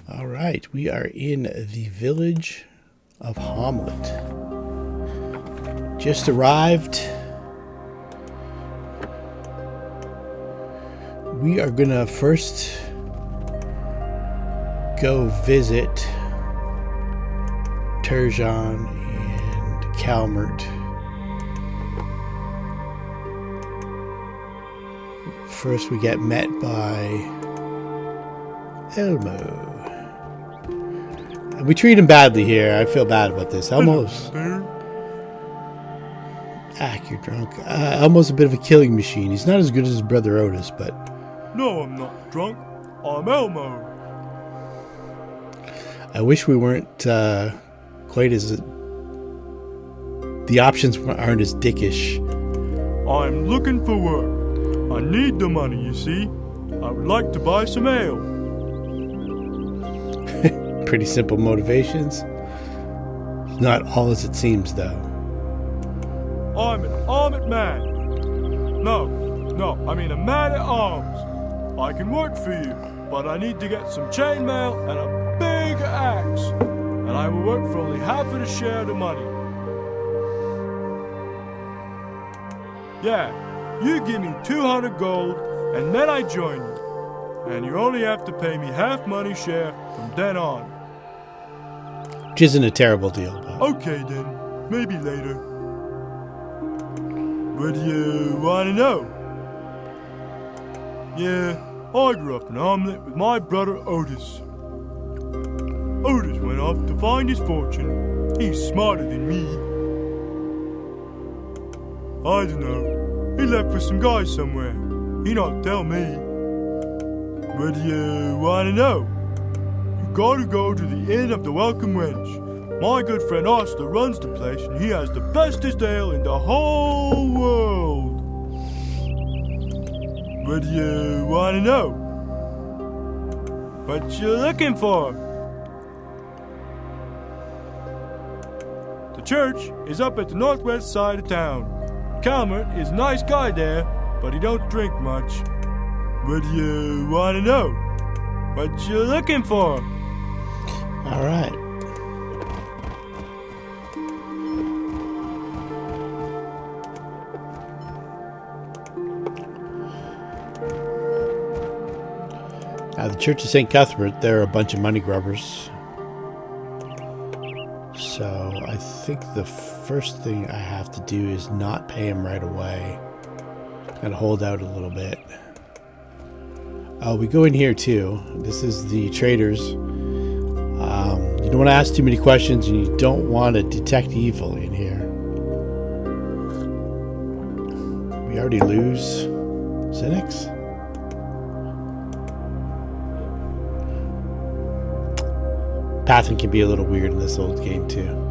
All right, we are in the Village of Hommlet. Just arrived. We are gonna first go visit Terjon and Calmert. First, we get met by Elmo. We treat him badly here. I feel bad about this. Elmo's... you're drunk. Elmo's a bit of a killing machine. He's not as good as his brother Otis, but... No, I'm not drunk. I'm Elmo. I wish we weren't quite as... The options aren't as dickish. I'm looking for work. I need the money, you see. I would like to buy some ale. Pretty simple motivations. Not all as it seems, though. I'm an armored man. No, I mean a man at arms. I can work for you, but I need to get some chainmail and a big axe. And I will work for only half of the share of the money. Yeah, you give me 200 gold, and then I join you. And you only have to pay me half money share from then on. Which isn't a terrible deal, but... Okay then, maybe later. What do you want to know? Yeah, I grew up in Hommlet with my brother Otis. Otis went off to find his fortune. He's smarter than me. I don't know. He left with some guys somewhere. He not tell me. What do you want to know? You gotta go to the Inn of the Welcome Wench. My good friend Osler runs the place, and he has the bestest ale in the whole world. What do you want to know? What you looking for? The church is up at the northwest side of town. Calmert is a nice guy there, but he don't drink much. What do you want to know? What you looking for? All right. Now, the Church of St. Cuthbert, they're a bunch of money grubbers. So I think the first thing I have to do is not pay him right away and hold out a little bit. We go in here too. This is the traders. You don't want to ask too many questions, and you don't want to detect evil in here. We already lose XynyX. Pathing can be a little weird in this old game too.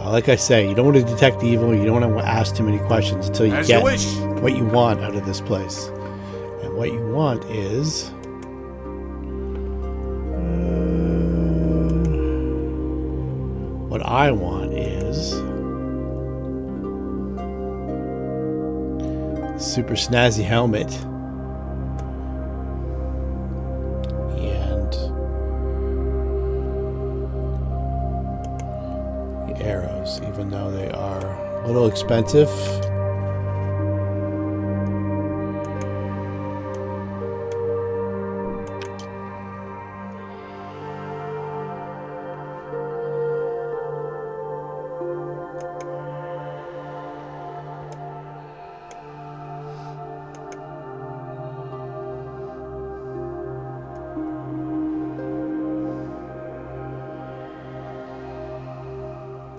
Like I say, you don't want to detect evil. You don't want to ask too many questions until you get what you want out of this place. And what you want is... what I want is... super snazzy helmet. Arrows, even though they are a little expensive.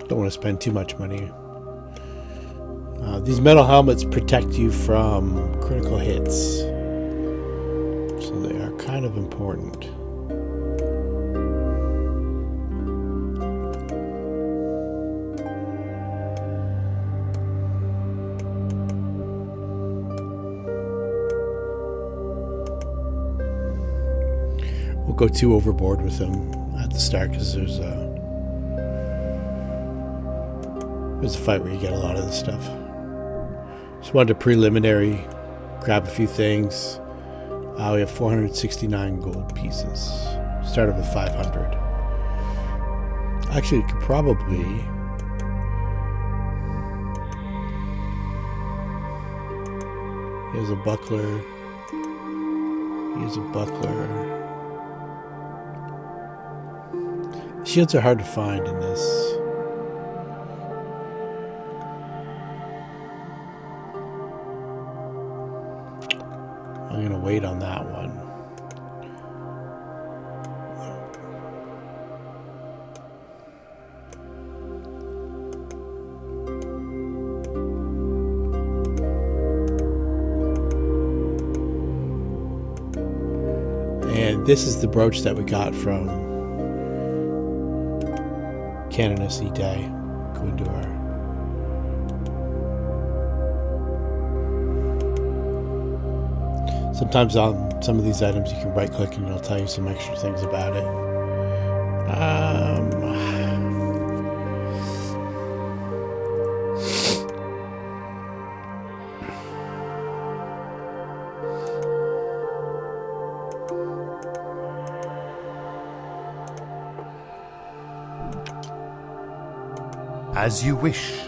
Don't want to spend too much money. These metal helmets protect you from critical hits, so they are kind of important. We'll go too overboard with them at the start because there's a fight where you get a lot of this stuff. Just wanted to preliminary grab a few things. We have 469 gold pieces. Started with 500. Actually, it could probably... Here's a buckler. Here's a buckler. Shields are hard to find in this. I'm going to wait on that one. And this is the brooch that we got from Canoness Day. Go into our... Sometimes on some of these items you can right click and it'll tell you some extra things about it. As you wish.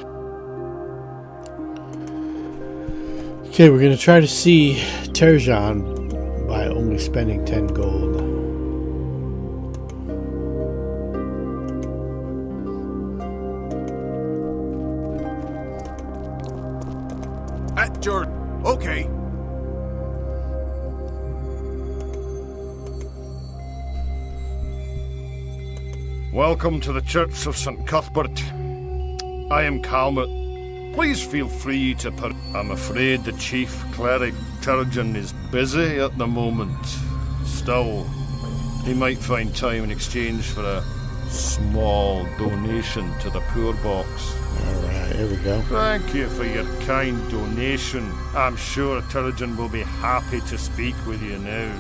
Okay, we're going to try to see Terjon by only spending 10 gold. At your... Okay. Welcome to the Church of St. Cuthbert. I am Calmert. Please feel free to I'm afraid the chief cleric, Terjon, is busy at the moment. Still, he might find time in exchange for a small donation to the poor box. Alright, here we go. Thank you for your kind donation. I'm sure Terjon will be happy to speak with you now.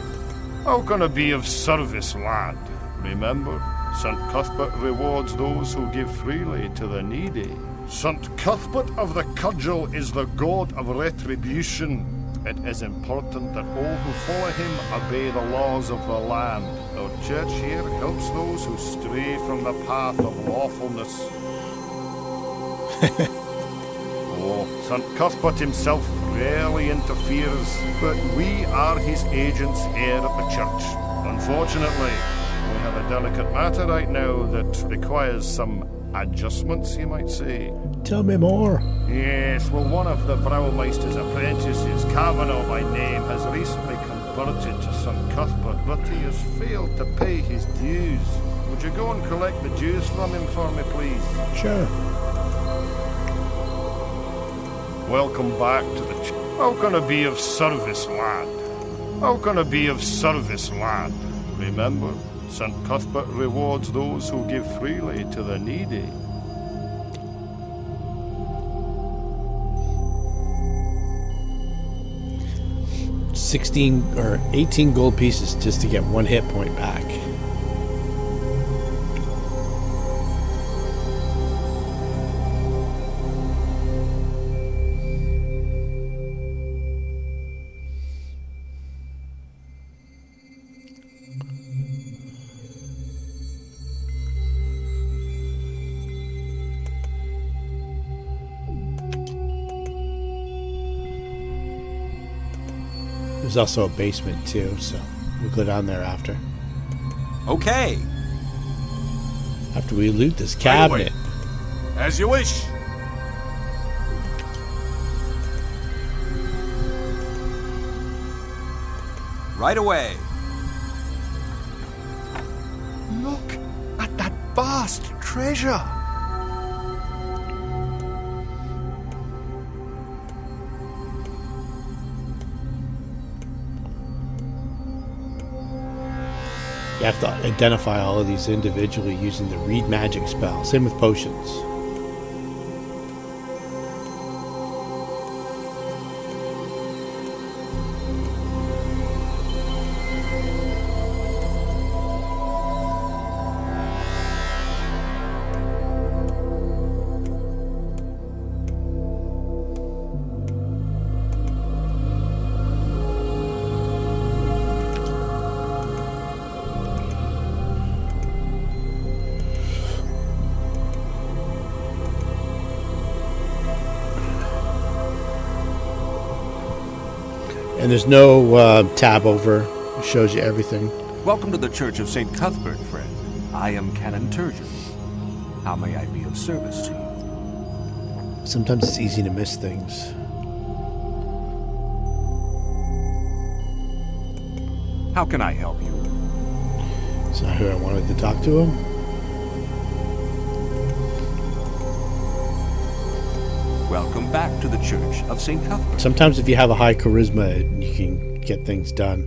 How can I be of service, lad? Remember, St. Cuthbert rewards those who give freely to the needy. St. Cuthbert of the Cudgel is the god of retribution. It is important that all who follow him obey the laws of the land. Our church here helps those who stray from the path of lawfulness. Oh, St. Cuthbert himself rarely interferes, but we are his agents here at the church. Unfortunately, we have a delicate matter right now that requires some adjustments, you might say. Tell me more. Yes, well, one of the Browmeister's apprentices, Kavanaugh by name, has recently converted to St. Cuthbert, but he has failed to pay his dues. Would you go and collect the dues from him for me, please? Sure. Welcome back to the How can I be of service, lad? How can I be of service, lad? Remember, St. Cuthbert rewards those who give freely to the needy. or 18 gold pieces just to get 1 hit point back. There's also a basement too, so we'll go down there after. Okay. After we loot this cabinet. As you wish. Right away. Look at that vast treasure. You have to identify all of these individually using the read magic spell. Same with potions. And there's no tab over. It shows you everything. Welcome to the Church of St. Cuthbert, friend. I am Canon Terjon. How may I be of service to you? Sometimes it's easy to miss things. How can I help you? It's not who I wanted to talk to him. Welcome back to the Church of St. Cuthbert. Sometimes if you have a high charisma, you can get things done.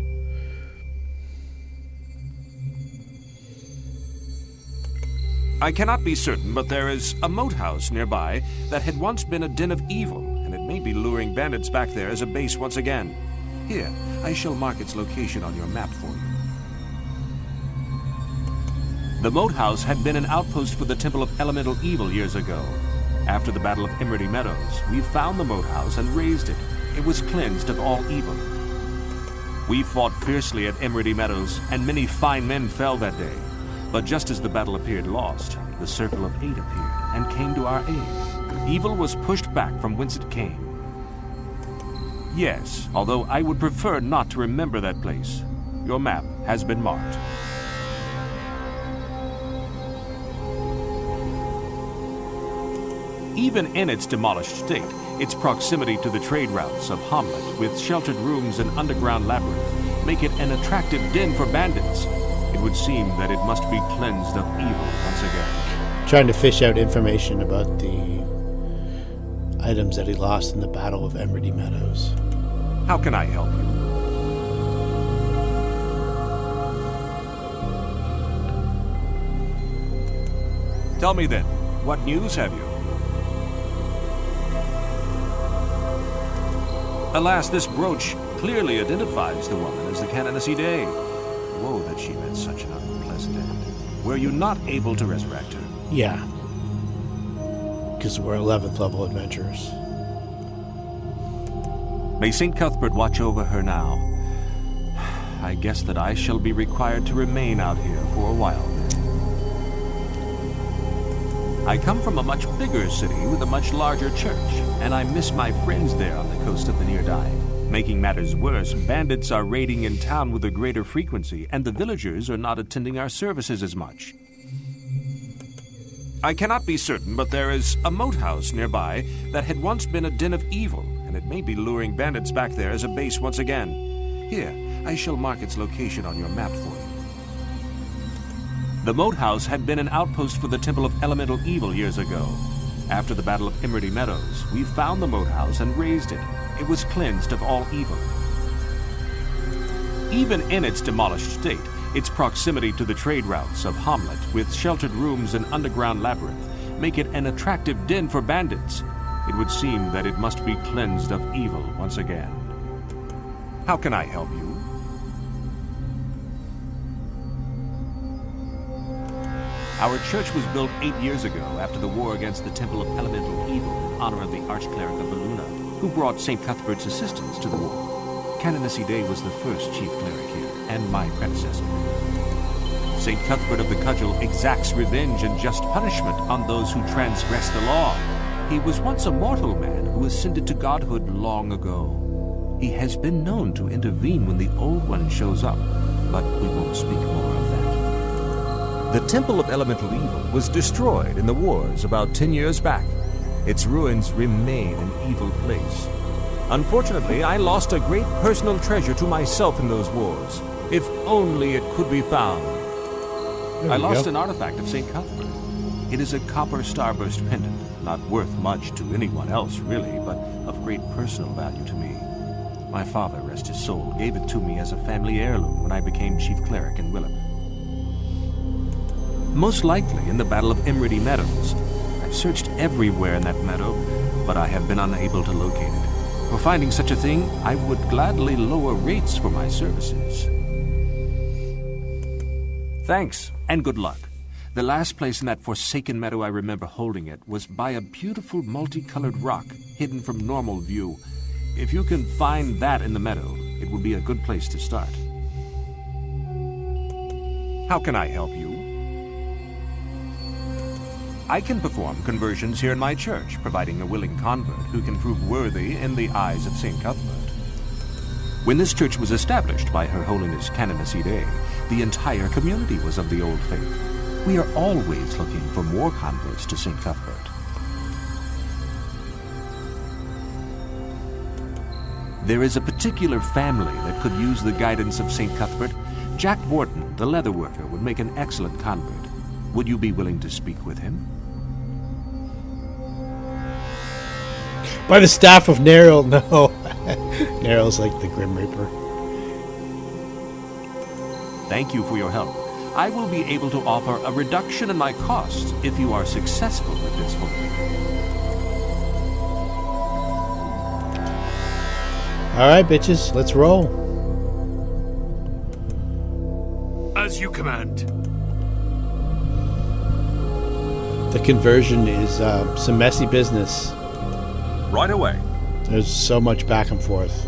I cannot be certain, but there is a moat house nearby that had once been a den of evil, and it may be luring bandits back there as a base once again. Here, I shall mark its location on your map for you. The moat house had been an outpost for the Temple of Elemental Evil years ago. After the Battle of Emerald Meadows, we found the moat house and razed it. It was cleansed of all evil. We fought fiercely at Emerald Meadows, and many fine men fell that day. But just as the battle appeared lost, the Circle of Eight appeared and came to our aid. Evil was pushed back from whence it came. Yes, although I would prefer not to remember that place. Your map has been marked. Even in its demolished state, its proximity to the trade routes of Hommlet, with sheltered rooms and underground labyrinth, make it an attractive den for bandits. It would seem that it must be cleansed of evil once again. Trying to fish out information about the items that he lost in the Battle of Emerald Meadows. How can I help you? Tell me then, what news have you? Alas, this brooch clearly identifies the woman as the Canoness. Woe that she met such an unpleasant end. Were you not able to resurrect her? Yeah. Because we're 11th level adventurers. May St. Cuthbert watch over her now. I guess that I shall be required to remain out here for a while then. I come from a much bigger city with a much larger church, and I miss my friends there on the coast of the Near-Dive. Making matters worse, bandits are raiding in town with a greater frequency, and the villagers are not attending our services as much. I cannot be certain, but there is a moat house nearby that had once been a den of evil, and it may be luring bandits back there as a base once again. Here, I shall mark its location on your map for you. The moat house had been an outpost for the Temple of Elemental Evil years ago. After the Battle of Emerald Meadows, we found the moat house and razed it. It was cleansed of all evil. Even in its demolished state, its proximity to the trade routes of Hommlet, with sheltered rooms and underground labyrinth, make it an attractive den for bandits. It would seem that it must be cleansed of evil once again. How can I help you? Our church was built 8 years ago after the war against the Temple of Elemental Evil in honor of the Archcleric of Beluna, who brought St. Cuthbert's assistance to the war. Canoness was the first chief cleric here, and my predecessor. St. Cuthbert of the Cudgel exacts revenge and just punishment on those who transgress the law. He was once a mortal man who ascended to godhood long ago. He has been known to intervene when the Old One shows up, but we won't speak more of that. The Temple of Elemental Evil was destroyed in the wars about 10 years back. Its ruins remain an evil place. Unfortunately, I lost a great personal treasure to myself in those wars. If only it could be found. I lost an artifact of St. Cuthbert. It is a copper starburst pendant, not worth much to anyone else, really, but of great personal value to me. My father, rest his soul, gave it to me as a family heirloom when I became chief cleric in Willip. Most likely in the Battle of Emerald Meadows. I've searched everywhere in that meadow, but I have been unable to locate it. For finding such a thing, I would gladly lower rates for my services. Thanks, and good luck. The last place in that forsaken meadow I remember holding it was by a beautiful multicolored rock hidden from normal view. If you can find that in the meadow, it would be a good place to start. How can I help you? I can perform conversions here in my church, providing a willing convert who can prove worthy in the eyes of St. Cuthbert. When this church was established by Her Holiness Canoness I, the entire community was of the old faith. We are always looking for more converts to St. Cuthbert. There is a particular family that could use the guidance of St. Cuthbert. Jack Wharton, the leather worker, would make an excellent convert. Would you be willing to speak with him? By the staff of Neril, no. Neril's like the Grim Reaper. Thank you for your help. I will be able to offer a reduction in my costs if you are successful with this book. Alright, bitches, let's roll. As you command. The conversion is some messy business. Right away. There's so much back and forth.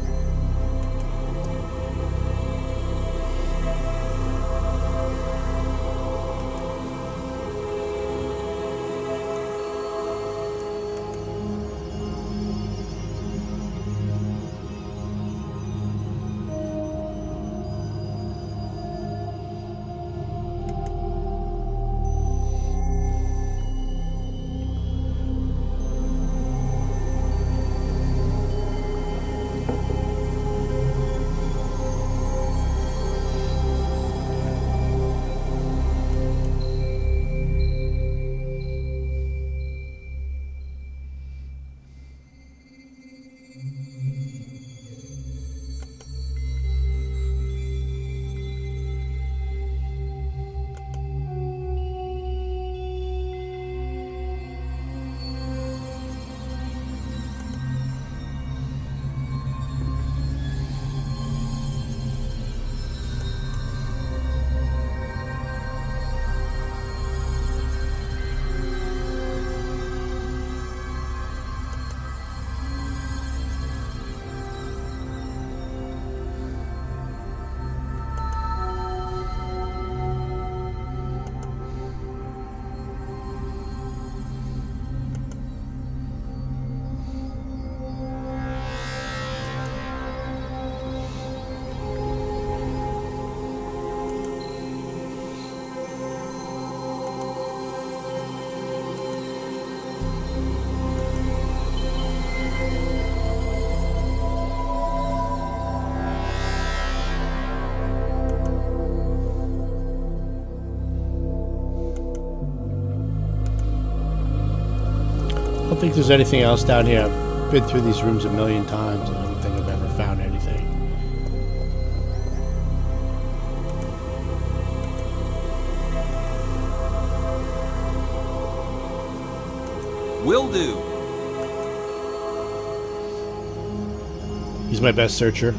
I don't think there's anything else down here. I've been through these rooms a million times. I don't think I've ever found anything. Will do. He's my best searcher.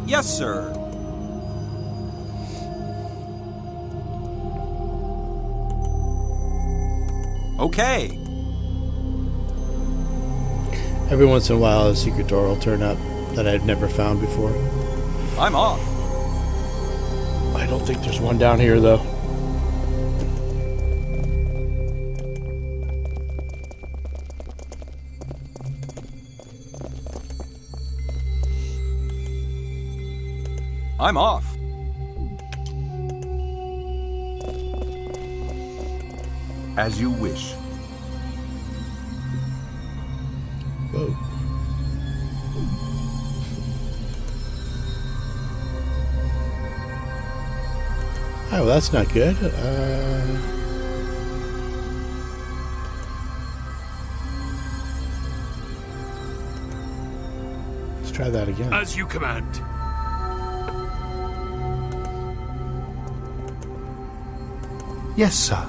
Yes, sir. Okay. Every once in a while, a secret door will turn up that I've never found before. I'm off. I don't think there's one down here, though. I'm off. As you wish. Whoa. Oh, well, that's not good. Let's try that again. As you command. Yes, sir.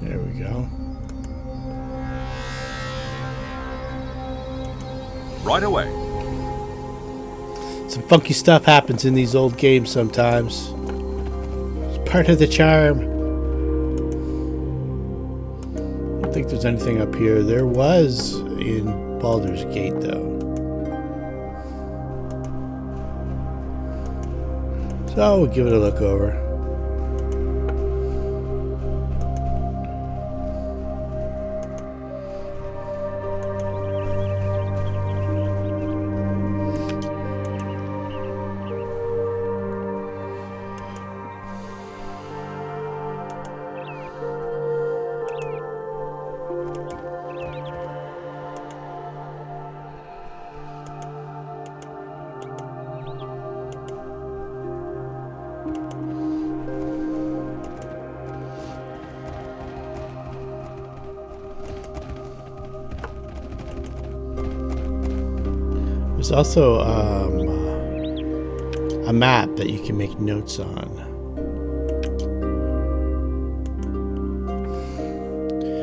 There we go. Right away. Some funky stuff happens in these old games sometimes. It's part of the charm. I don't think there's anything up here. There was in Baldur's Gate, though. So we'll give it a look over. There's also a map that you can make notes on.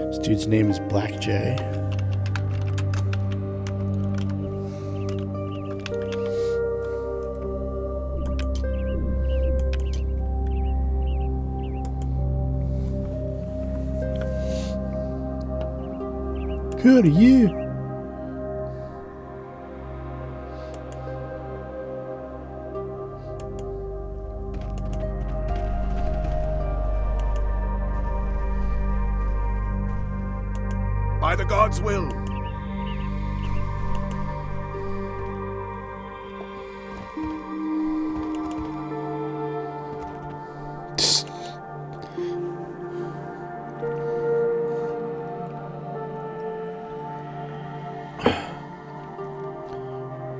This dude's name is Black J. Good are you? By the gods' will.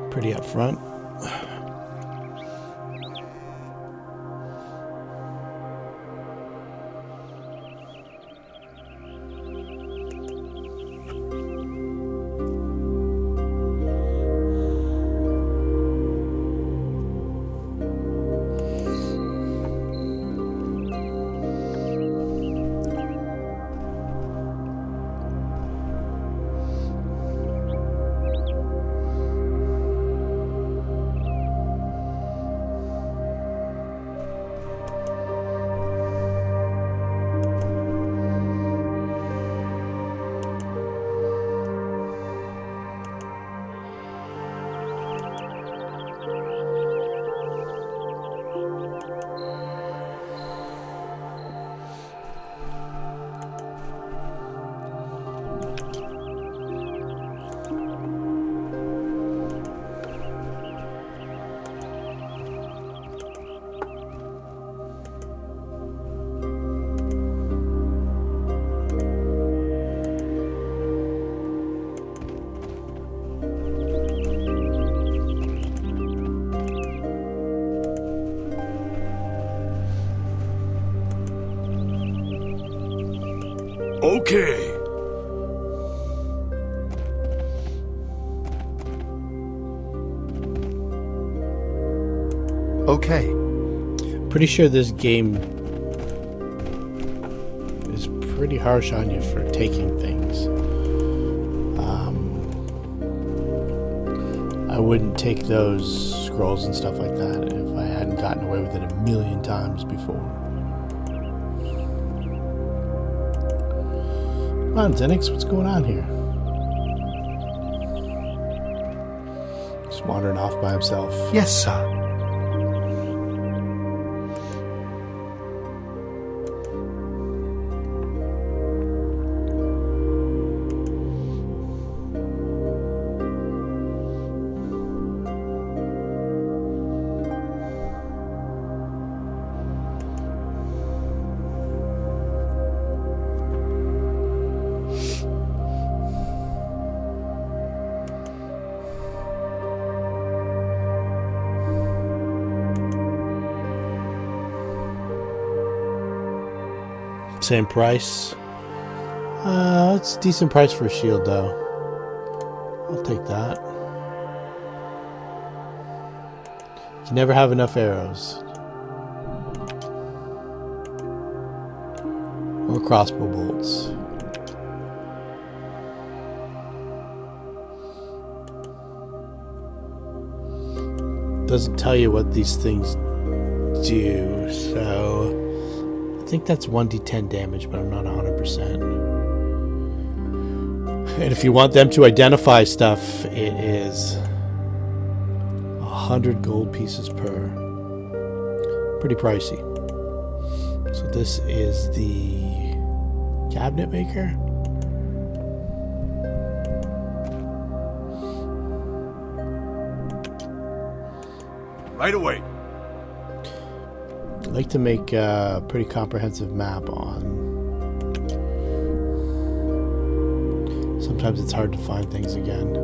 Pretty up front. Okay. Okay. Pretty sure this game is pretty harsh on you for taking things. I wouldn't take those scrolls and stuff like that if I hadn't gotten away with it a million times before. Come on, XynyX, what's going on here? Just wandering off by himself. Yes, sir. Same price. It's a decent price for a shield, though. I'll take that. You can never have enough arrows. Or crossbow bolts. Doesn't tell you what these things do, so I think that's 1d10 damage, but I'm not 100%. And if you want them to identify stuff, it is 100 gold pieces per. Pretty pricey. So this is the cabinet maker. Right away. I'd like to make a pretty comprehensive map on. Sometimes it's hard to find things again.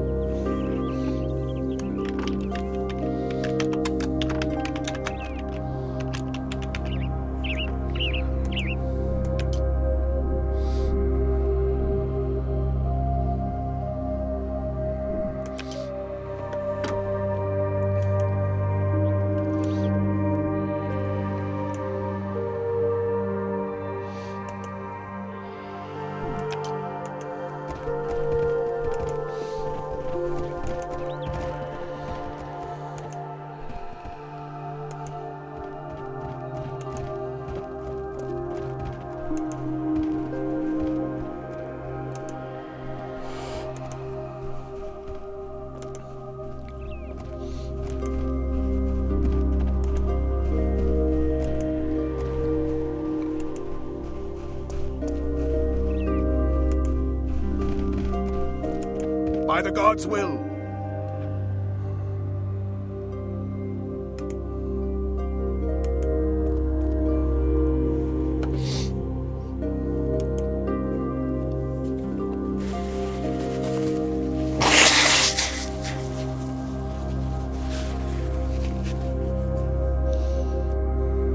By the gods' will.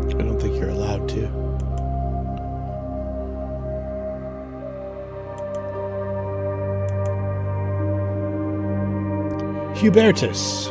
I don't think you're allowed to. Hubertus.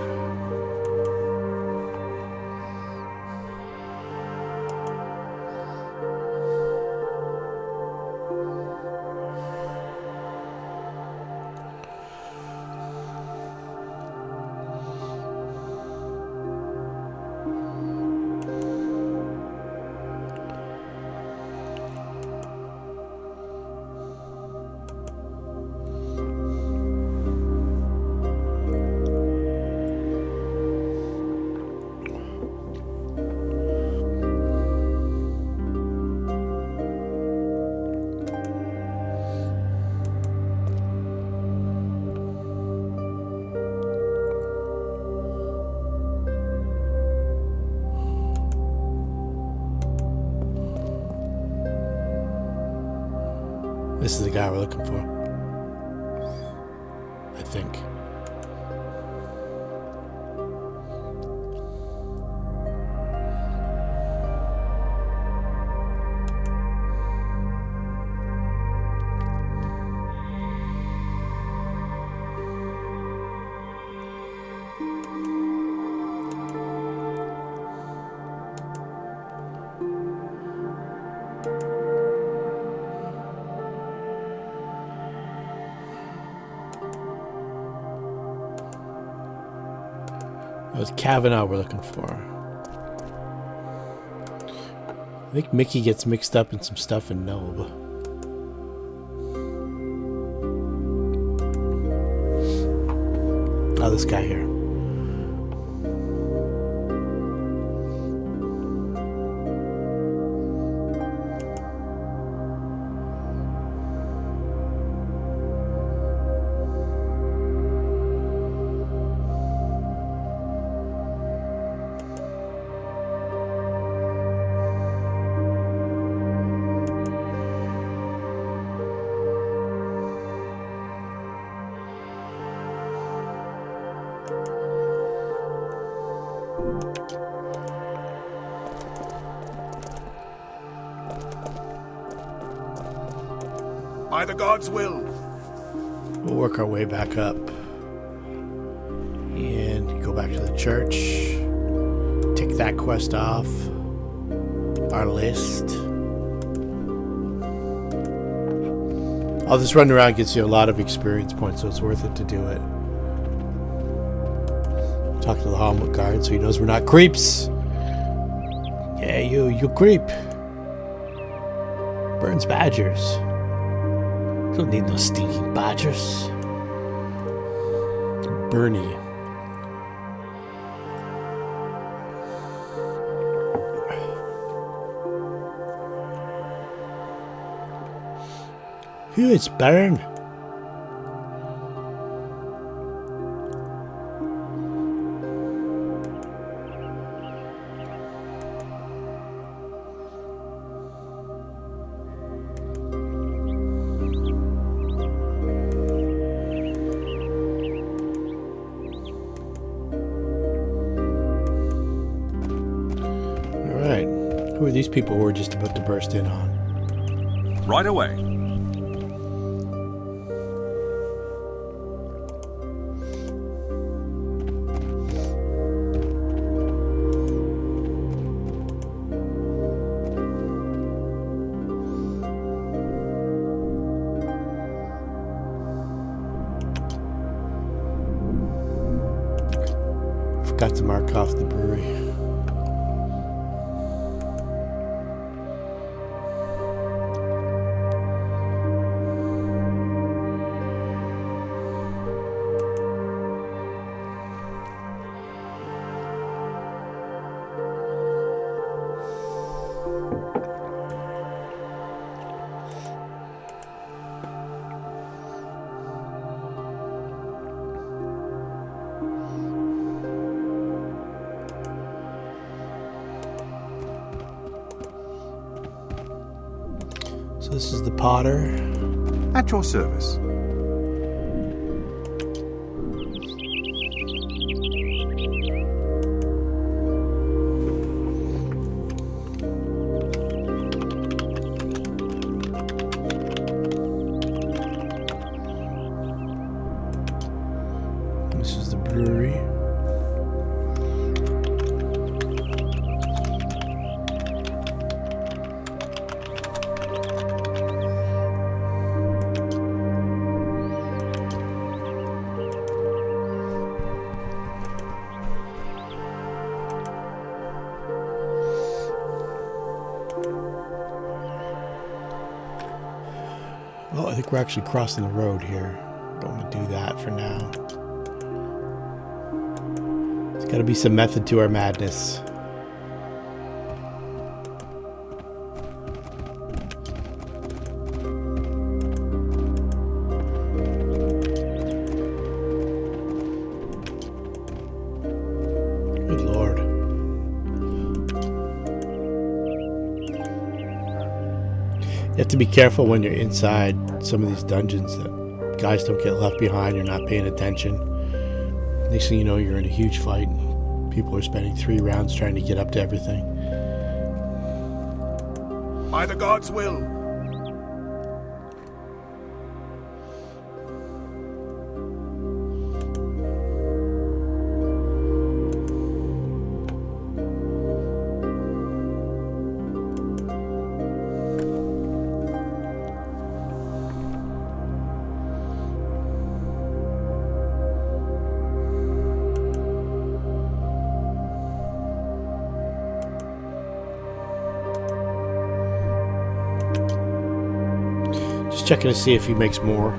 This is the guy we're looking for. I think. It was Kavanaugh we're looking for. I think Mickey gets mixed up in some stuff in Nob. Oh, this guy here. By the gods' will. We'll work our way back up and go back to the church. Tick that quest off our list. All this running around gets you a lot of experience points, so it's worth it to do it. Talk to the Hommlet guard so he knows we're not creeps. Yeah, you creep. Burns badgers. Don't need no stinking badgers. Bernie. Who is Burn? Who are these people we're just about to burst in on? Right away. Forgot to mark off the brewery. this is the potter. At your service. This is the brewery. Well, I think we're actually crossing the road here. Don't want to do that for now. There's got to be some method to our madness. Good Lord. You have to be careful when you're inside some of these dungeons that guys don't get left behind. You're not paying attention. Next thing you know, you're in a huge fight. And people are spending 3 rounds trying to get up to everything. By the gods' will. Just checking to see if he makes more.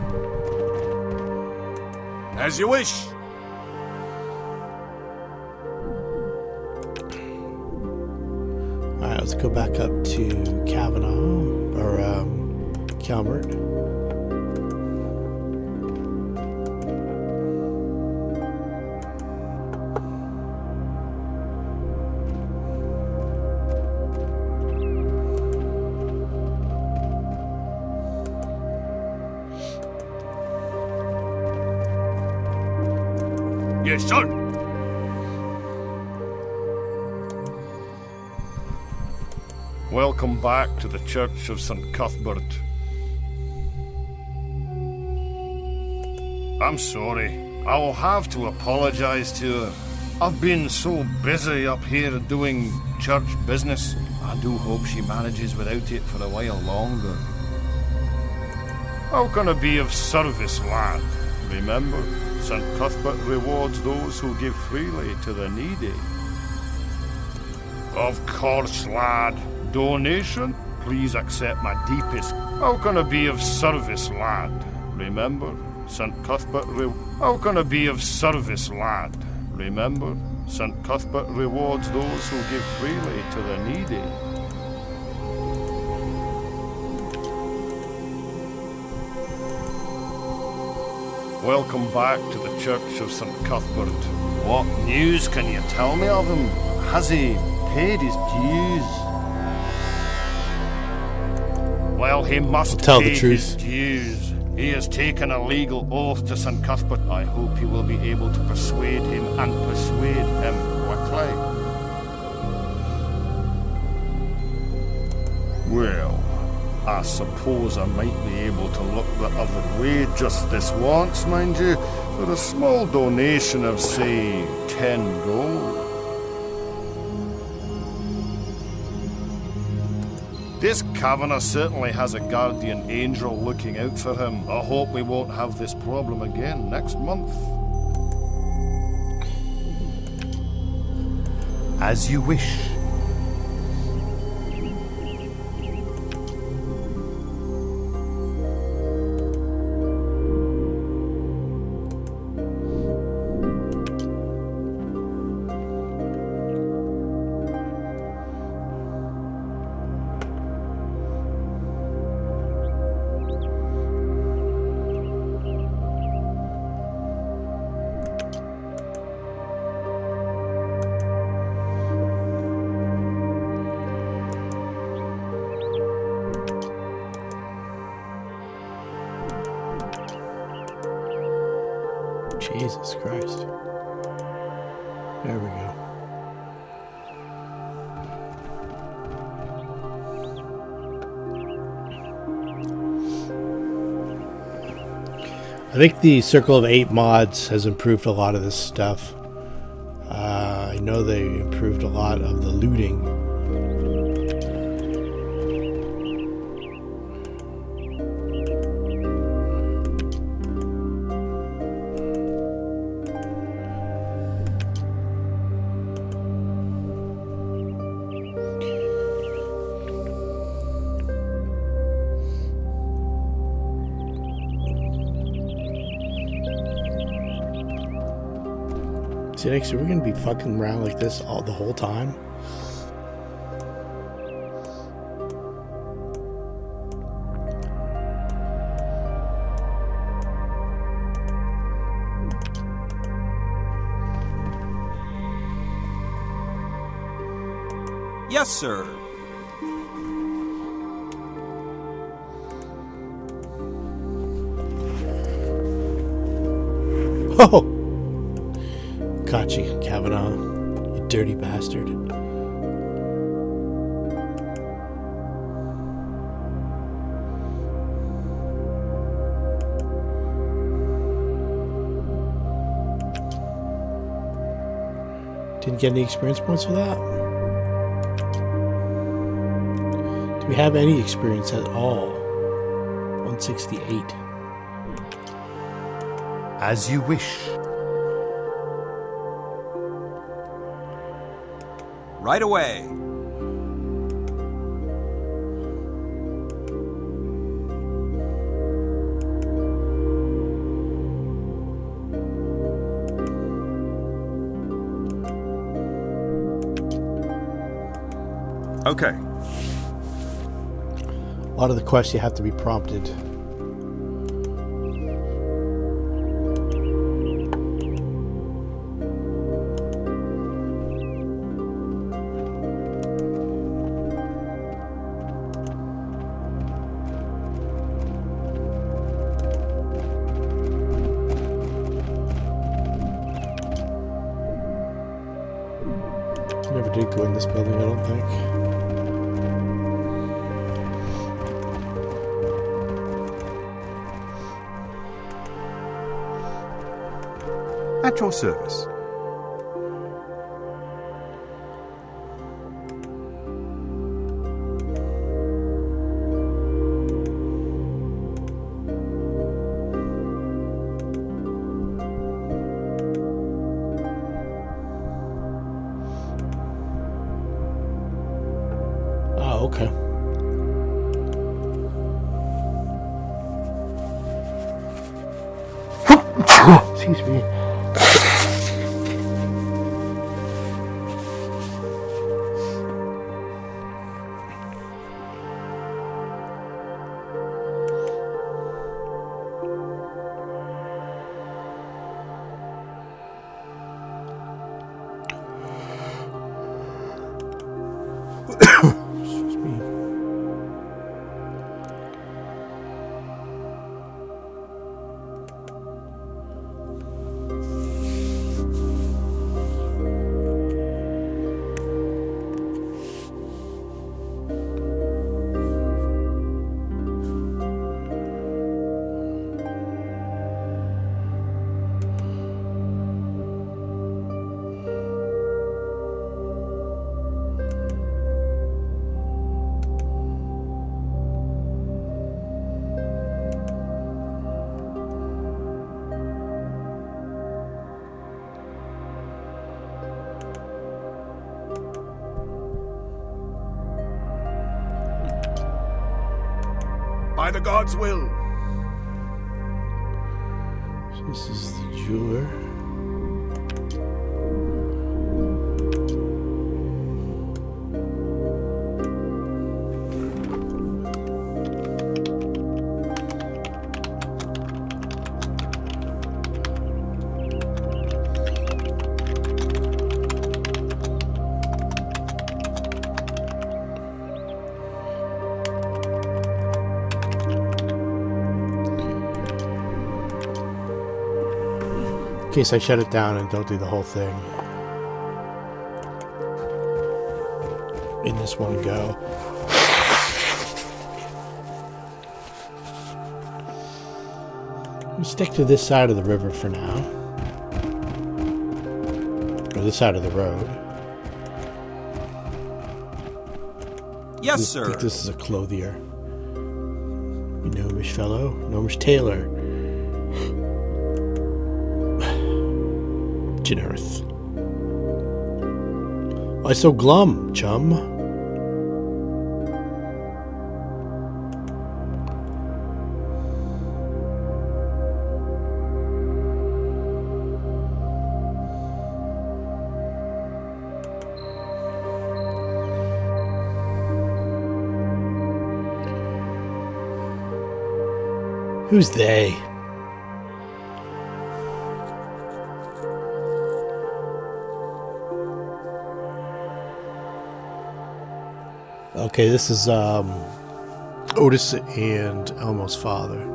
As you wish. Alright, let's go back up to Kavanaugh, or Calmert. Yes, sir. Welcome back to the Church of St. Cuthbert. I'm sorry. I will have to apologize to her. I've been so busy up here doing church business. I do hope she manages without it for a while longer. How can I be of service, lad? Remember, St. Cuthbert rewards those who give freely to the needy. Of course, lad. Donation? Please accept my deepest. How can I be of service, lad? Remember, St. Cuthbert How can I be of service, lad? Remember, St. Cuthbert rewards those who give freely to the needy. Welcome back to the Church of St. Cuthbert. What news can you tell me of him? Has he paid his dues? Well, he must tell the pay truth. his dues. He has taken a legal oath to St. Cuthbert. I hope you will be able to persuade him and persuade him quickly. Well, I suppose I might be able to look the other way just this once, mind you, for a small donation of, say, 10 gold. This Canon certainly has a guardian angel looking out for him. I hope we won't have this problem again next month. As you wish. Jesus Christ. There we go. I think the Circle of 8 mods has improved a lot of this stuff. I know they improved a lot of the looting. XynyX, are we gonna be fucking around like this all the whole time? Yes, sir. Oh! Caught you, Kavanaugh, you dirty bastard. Didn't get any experience points for that? Do we have any experience at all? 168. As you wish. Right away. Okay. A lot of the quests you have to be prompted. Never did go in this building, I don't think. At your service. Oh, okay. Excuse me. Excuse me. By the gods' will. So this is the jeweler. In case I shut it down and don't do the whole thing in this one go. We'll stick to this side of the river for now. Or this side of the road. Yes, I sir. think this is a clothier. Gnomish fellow. Gnomish tailor. Generous. Why so glum, chum? Who's they? Okay, this is Otis and Elmo's father.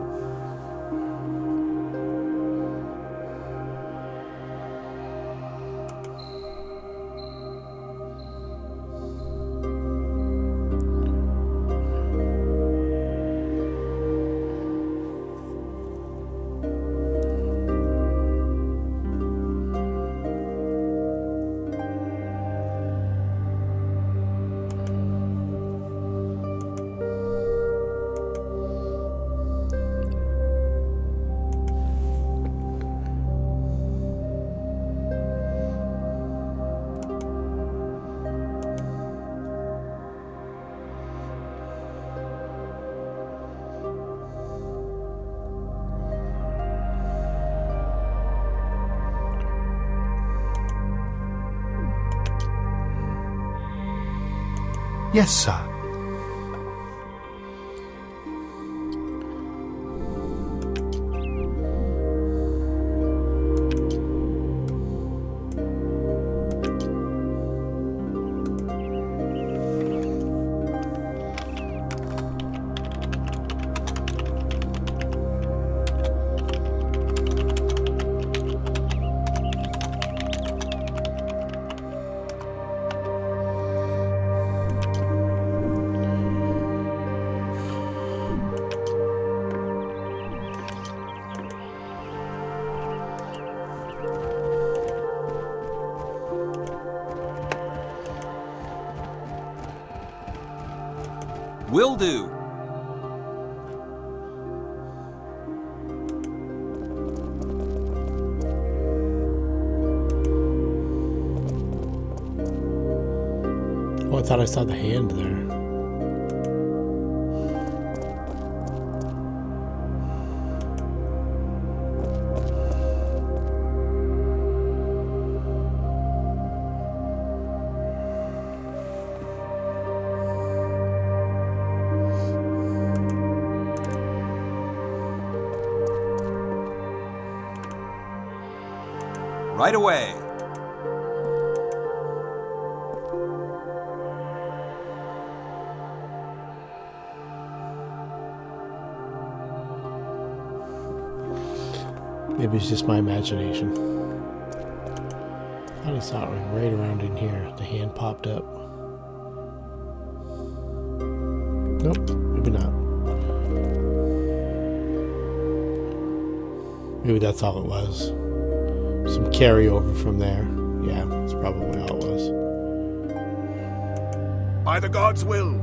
Yes, sir. Will do. Oh, I thought I saw the hand there. Right away. Maybe it's just my imagination. I thought I saw it right around in here. The hand popped up. Nope, maybe not. Maybe that's all it was. Some carryover from there. Yeah, that's probably all it was. By the gods' will.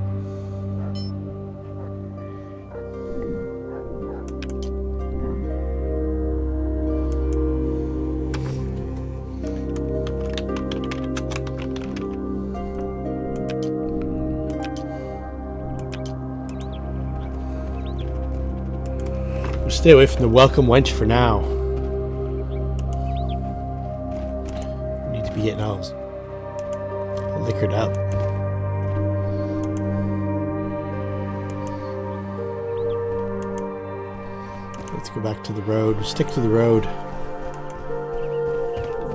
We'll stay away from the welcome wench for now. Getting all liquored up. Let's go back to the road. We'll stick to the road.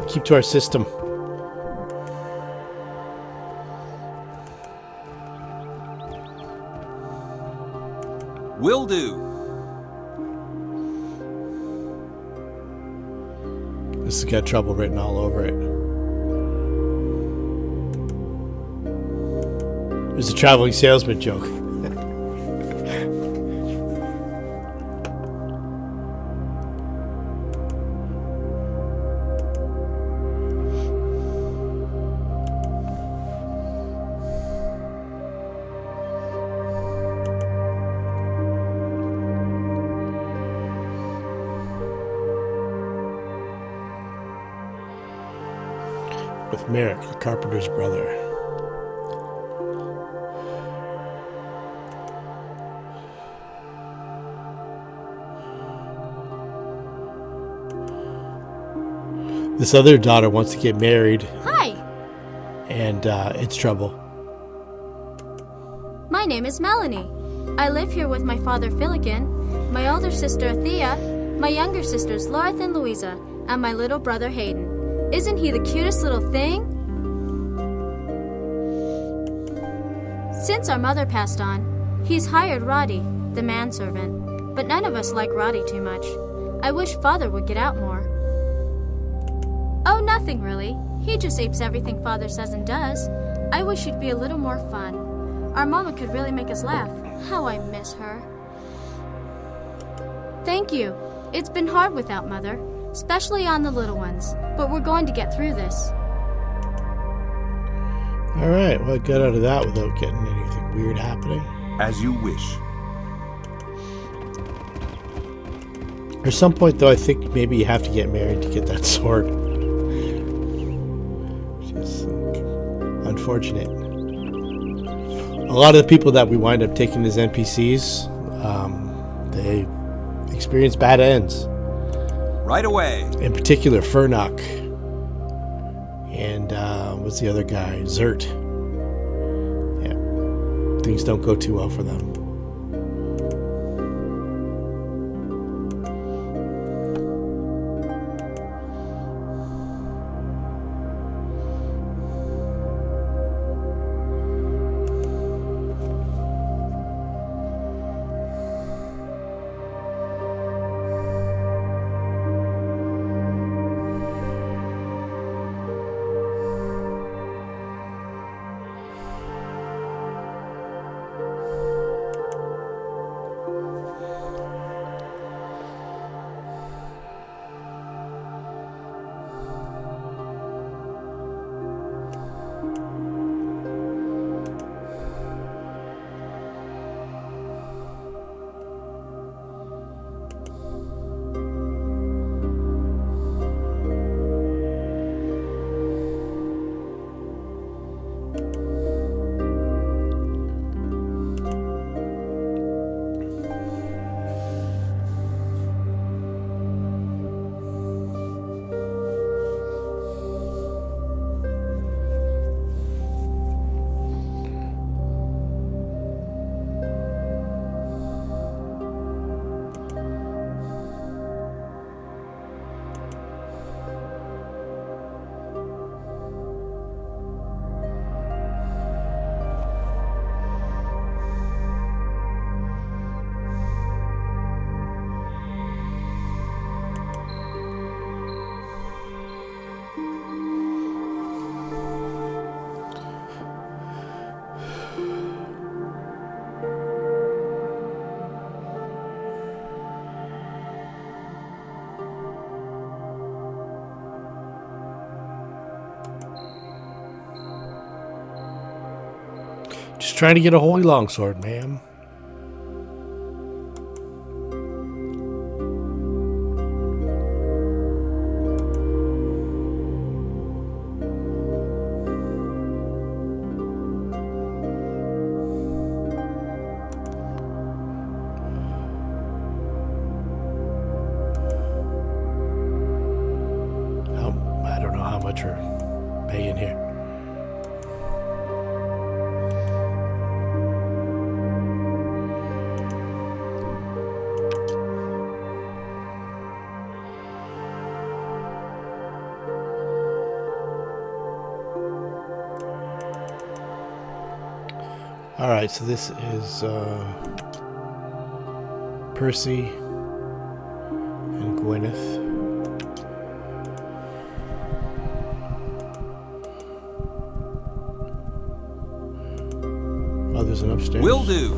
Keep to our system. Will do. This has got trouble written all over it. There's a traveling salesman joke. With Merrick, the carpenter's brother. This other daughter wants to get married. Hi, And it's trouble. my name is Melanie. I live here with my father Philican, my older sister Thea, my younger sisters Loreth and Louisa, and my little brother Hayden. Isn't he the cutest little thing? Since our mother passed on, he's hired Roddy, the manservant, but none of us like Roddy too much. I wish Father would get out more. Oh, nothing really. He just apes everything Father says and does. I wish he'd be a little more fun. Our Mama could really make us laugh. How I miss her. Thank you. It's been hard without Mother, especially on the little ones, but we're going to get through this. Alright, well, I got out of that without getting anything weird happening. As you wish. At some point, though, I think maybe you have to get married to get that sword. Which is unfortunate. A lot of the people that we wind up taking as NPCs, they experience bad ends. Right away. In particular, Furnock. And what's the other guy? Zert. Yeah. Things don't go too well for them. Just trying to get a holy longsword, ma'am. I don't know how much we're paying here. Alright, so this is Percy and Gwyneth. Oh, there's an upstairs. Will do.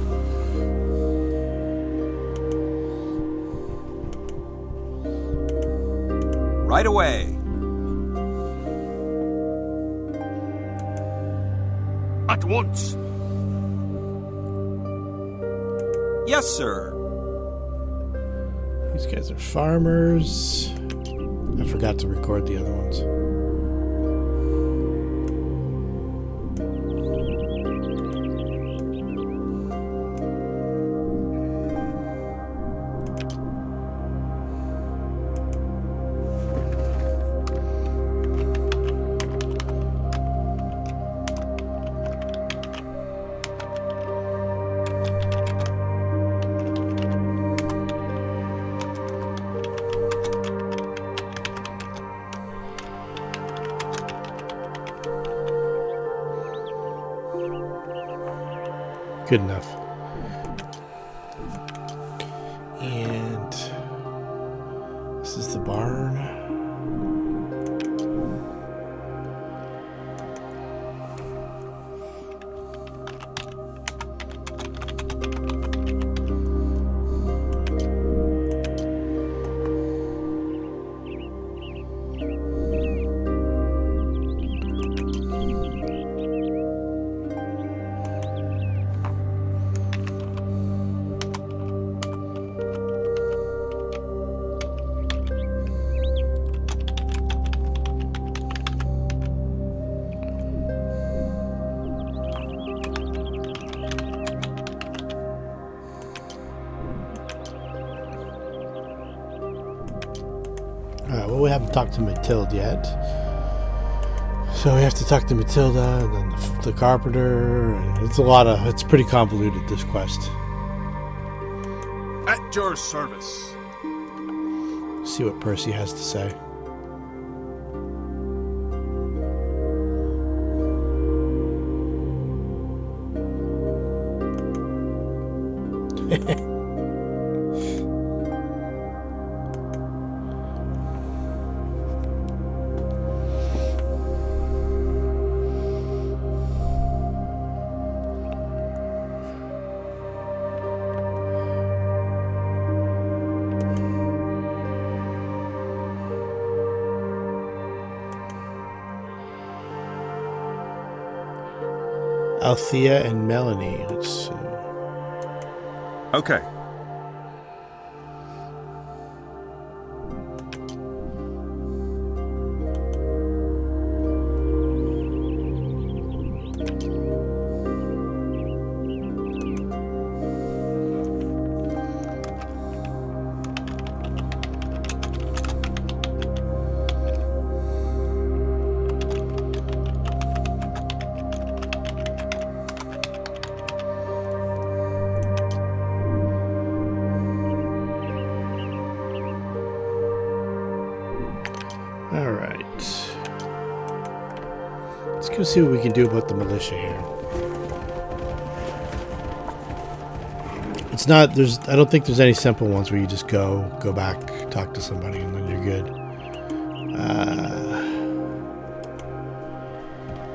Right away. At once. Yes, sir. These guys are farmers. I forgot to record the other ones. Good enough. And this is the barn. Well, we haven't talked to Matilda yet. So we have to talk to Matilda and then the carpenter. And it's pretty convoluted, this quest. At your service. See what Percy has to say. Althea and Melanie. Let's see. Okay. Alright. Let's go see what we can do about the militia here. It's not, I don't think there's any simple ones where you just go back, talk to somebody, and then you're good.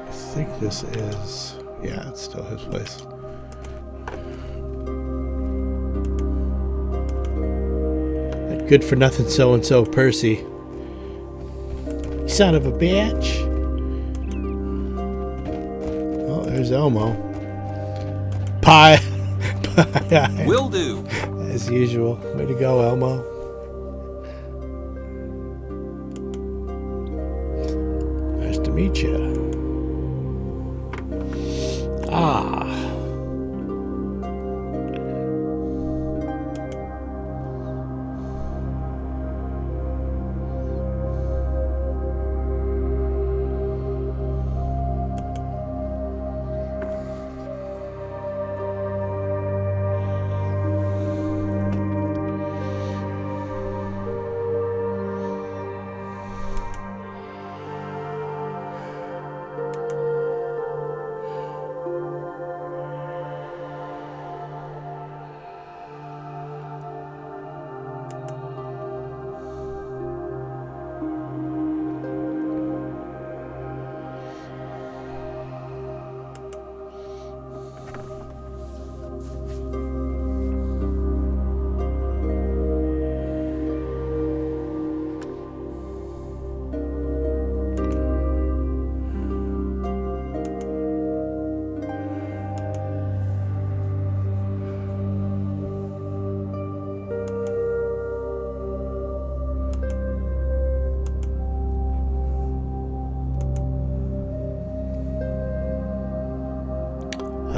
I think this is, yeah, it's still his place. That good for nothing so-and-so Percy. Son of a bitch. Oh, there's Elmo. Pie. Will do. As usual. Way to go, Elmo. Nice to meet you. Ah.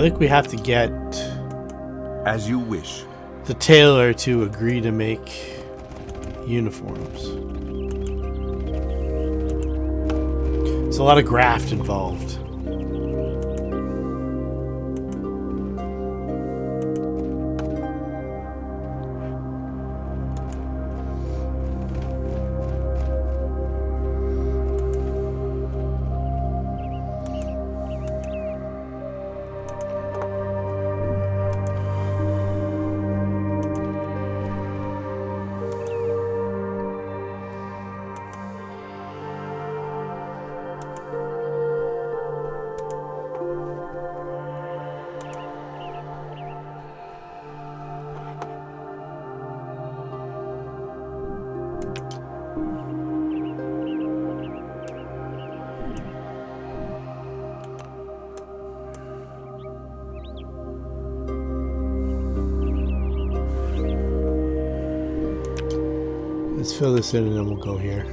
think we have to get As you wish. the tailor to agree to make uniforms. There's a lot of graft involved. Let's fill this in and then we'll go here.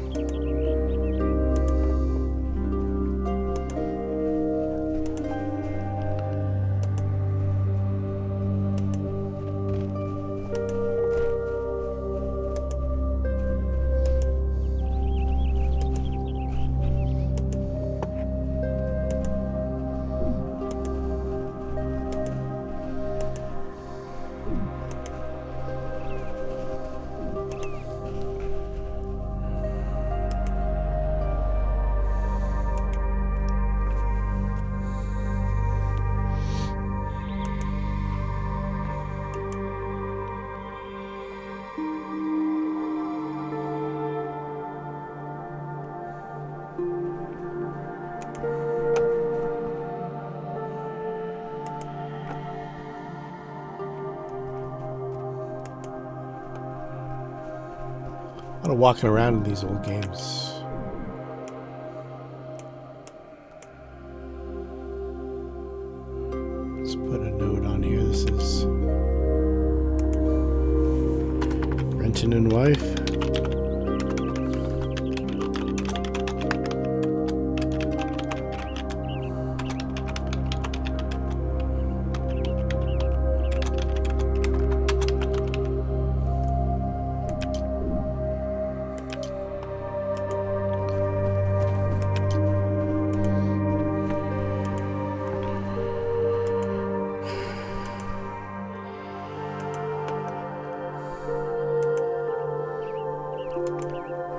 A lot of walking around in these old games. Let's put a note on here. This is Renton and wife.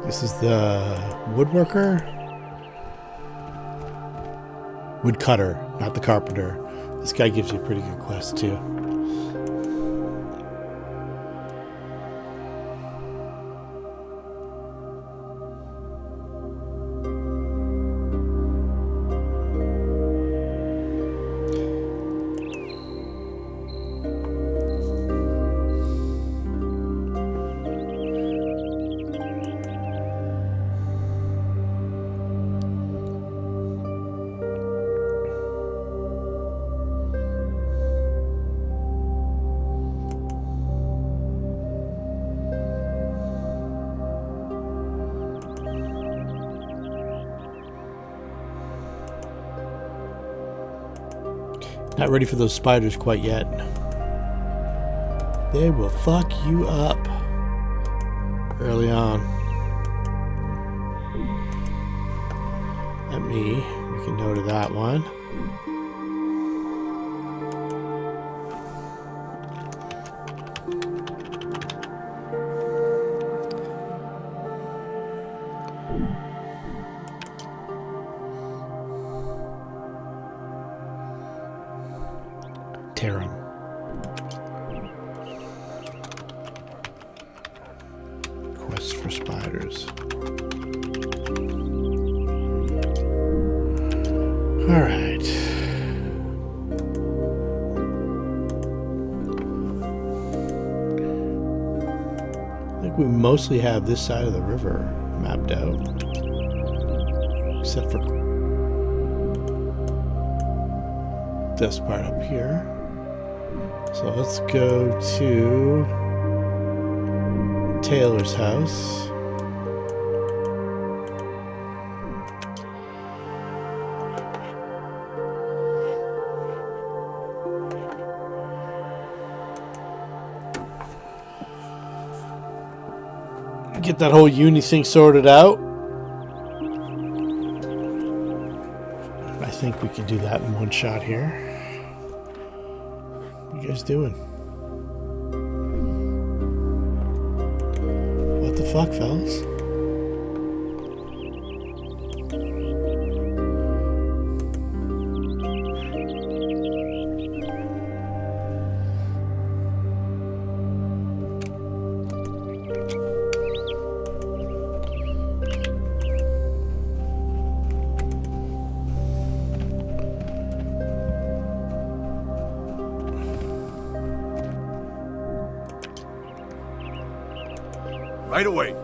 This is the woodworker? Woodcutter, not the carpenter. This guy gives you a pretty good quest too. Not ready for those spiders quite yet. They will fuck you up early on. Let me make a note of that one. Terjon. Quest for spiders. All right. I think we mostly have this side of the river mapped out, except for this part up here. So let's go to Taylor's house. get that whole uni thing sorted out. I think we can do that in one shot here. What are you guys doing? What the fuck, fellas? Right away.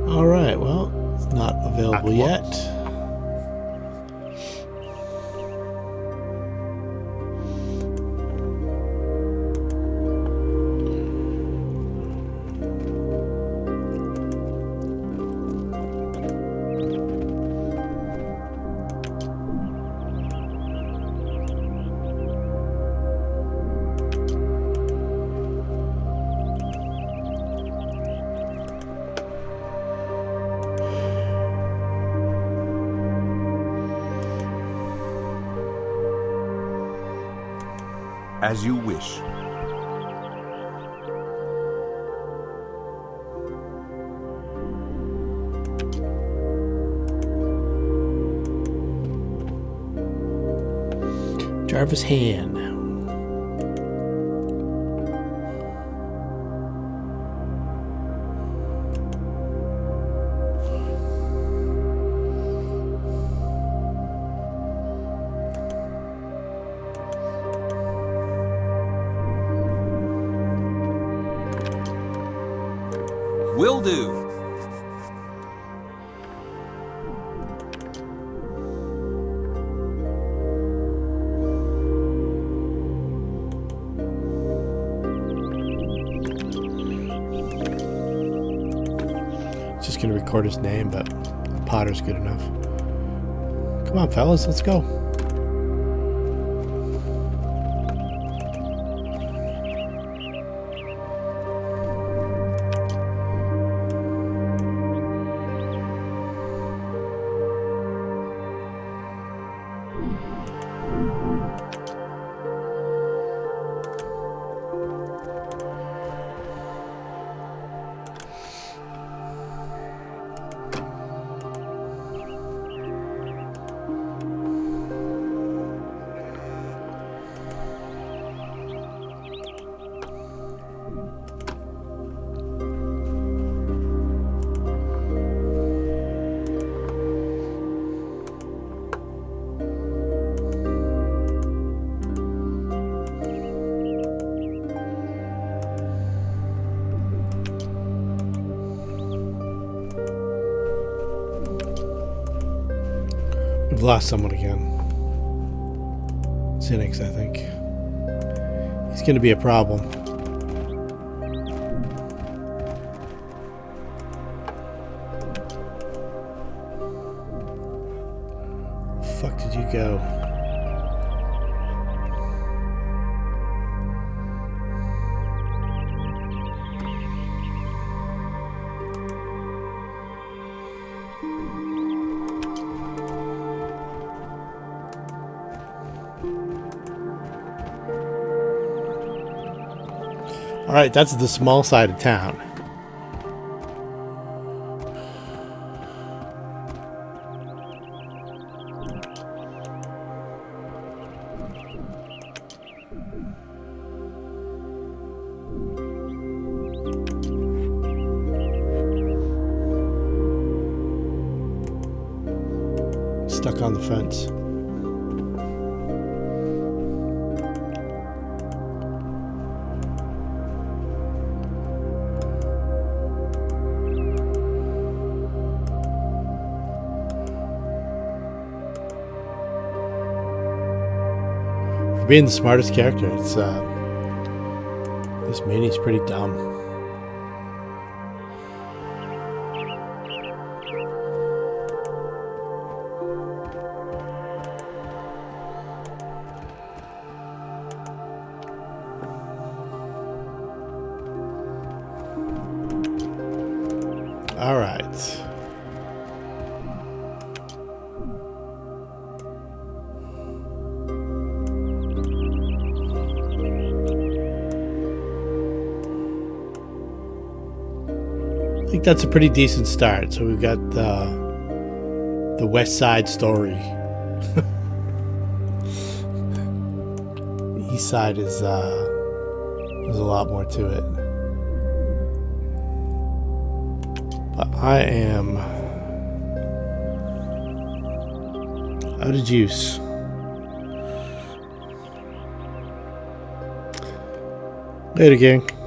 All right, well, it's not available yet. As you wish. Jarvis hand. Will do. Just gonna record his name, but Potter's good enough. Come on, fellas, let's go. We've lost someone again. XynyX, I think. He's going to be a problem. Where the fuck did you go? Alright, that's the small side of town. Stuck on the fence. being the smartest character. It's this Minnie's pretty dumb. All right. I think that's a pretty decent start. So we've got the West Side story. The East Side is there's a lot more to it. But I am out of juice. Later, gang.